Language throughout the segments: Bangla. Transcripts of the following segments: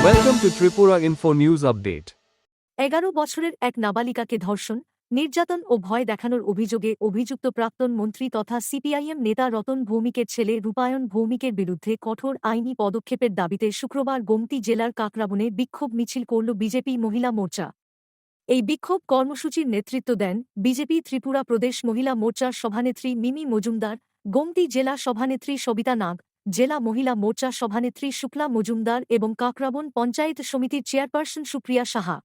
Welcome to Tripura Info News Update. 11 বছরের এক নাবালিকাকে ধর্ষণ, নির্যাতন ও ভয় দেখানোর অভিযোগে অভিযুক্ত প্রাক্তন মন্ত্রী তথা সিপিআইএম নেতা রতন ভৌমিকের ছেলে রূপায়ণ ভৌমিকের বিরুদ্ধে কঠোর আইনি পদক্ষেপের দাবিতে শুক্রবার গোমতী জেলার কাকরাবনে বিক্ষোভ মিছিল করল বিজেপি মহিলা মোর্চা। এই বিক্ষোভ কর্মসূচির নেতৃত্ব দেন বিজেপি ত্রিপুরা প্রদেশ মহিলা মোর্চার সভানেত্রী মিমি মজুমদার, গোমতী জেলা সভানেত্রী সবিতা নাগ, জেলা মহিলা মোর্চা সভানেত্রী শুক্লা মজুমদার এবং কাকরাবন পঞ্চায়েত সমিতির চেয়ারপারসন সুপ্রিয়া সাহা।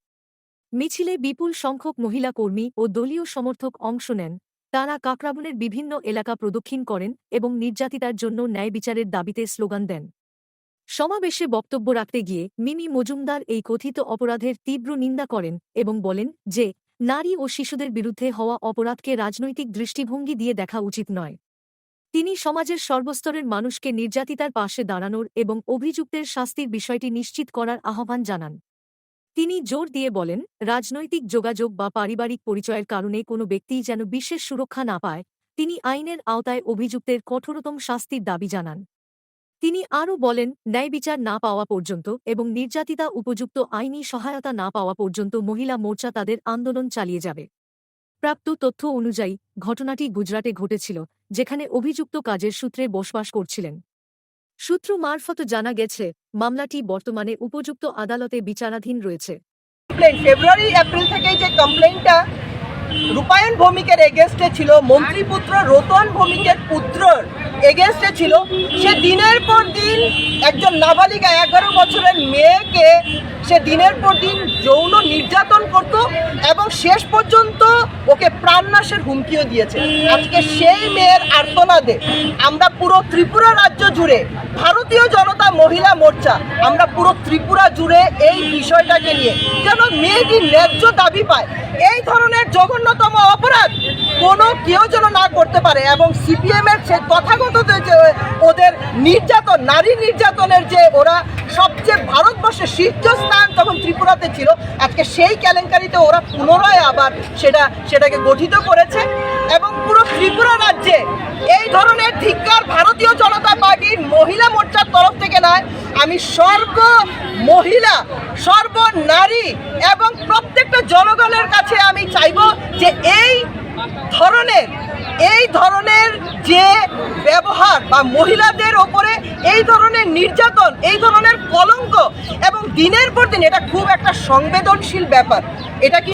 মিছিলে বিপুল সংখ্যক মহিলা কর্মী ও দলীয় সমর্থক অংশ নেন। তাঁরা কাকরাবনের বিভিন্ন এলাকা প্রদক্ষিণ করেন এবং নির্যাতিতার জন্য ন্যায় বিচারের দাবিতে স্লোগান দেন। সমাবেশে বক্তব্য রাখতে গিয়ে মিমি মজুমদার এই কথিত অপরাধের তীব্র নিন্দা করেন এবং বলেন যে নারী ও শিশুদের বিরুদ্ধে হওয়া অপরাধকে রাজনৈতিক দৃষ্টিভঙ্গি দিয়ে দেখা উচিত নয়। তিনি সমাজের সর্বস্তরের মানুষকে নির্যাতিতার পাশে দাঁড়ানোর এবং অভিযুক্তের শাস্তির বিষয়টি নিশ্চিত করার আহ্বান জানান। তিনি জোর দিয়ে বলেন, রাজনৈতিক যোগাযোগ বা পারিবারিক পরিচয়ের কারণে কোনো ব্যক্তি যেন বিশেষ সুরক্ষা না পায়। তিনি আইনের আওতায় অভিযুক্তের কঠোরতম শাস্তির দাবি জানান। তিনি আরও বলেন, ন্যায় বিচার না পাওয়া পর্যন্ত এবং নির্যাতিতা উপযুক্ত আইনি সহায়তা না পাওয়া পর্যন্ত মহিলা মোর্চা তাদের আন্দোলন চালিয়ে যাবে। প্রাপ্ত তথ্য অনুযায়ী ঘটনাটি গুজরাটে ঘটেছিল, যেখানে অভিযুক্ত কাজের সূত্রে বসবাস করছিলেন। সূত্র মারফত জানা গেছে, মামলাটি বর্তমানে উপযুক্ত আদালতে বিচারাধীন রয়েছে। ফেব্রুয়ারি এপ্রিল থেকে যে কমপ্লেইনটা রূপায়ণ ভৌমিকের এগেনস্টে ছিল, মন্ত্রীপুত্র রতন ভৌমিকের পুত্রর এগেনস্টে ছিল, সে দিনের পর দিন একজন নাবালিকা 11 বছরের মেয়েকে সে দিনের পর দিন যৌন নির্যাতন করত এবং শেষ পর্যন্ত ওকে প্রাণনাশের হুমকিও দিয়েছে। আজকে সেই মেয়ের আর্তনাদে আমরা পুরো ত্রিপুরা রাজ্য জুড়ে ভারতীয় জনতা মহিলা মোর্চা আমরা পুরো ত্রিপুরা জুড়ে এই বিষয়টাকে নিয়ে যেন মেয়েটি ন্যায্য দাবি পায়। এই ধরনের জঘন্যতম অপরাধ কোনো কেউ যেন না করতে পারে এবং সিপিএমের সে তথাগত যে ওদের নির্যাতন, নারী নির্যাতনের যে ওরা সবচেয়ে ভারতবর্ষের শীর্ষস্থান তখন ত্রিপুরাতে ছিল, আজকে সেই কেলেঙ্কারিতে ওরা পুনরায় আবার সেটাকে গঠিত করেছে এবং পুরো ত্রিপুরা রাজ্যে এই ধরনের ধিক্কার ভারতীয় জনতা পার্টির মহিলা মোর্চার তরফ থেকে নয়, আমি সর্বমহিলা, সর্বনারী এবং প্রত্যেকটা জনগণের কাছে আমি চাইব যে এই ধরনের যে ব্যবহার বা মহিলাদের ওপরে এই ধরনের নির্যাতন, এই ধরনের কলঙ্ক এবং দিনের পর দিন এটা খুব একটা সংবেদনশীল ব্যাপার। এটা কি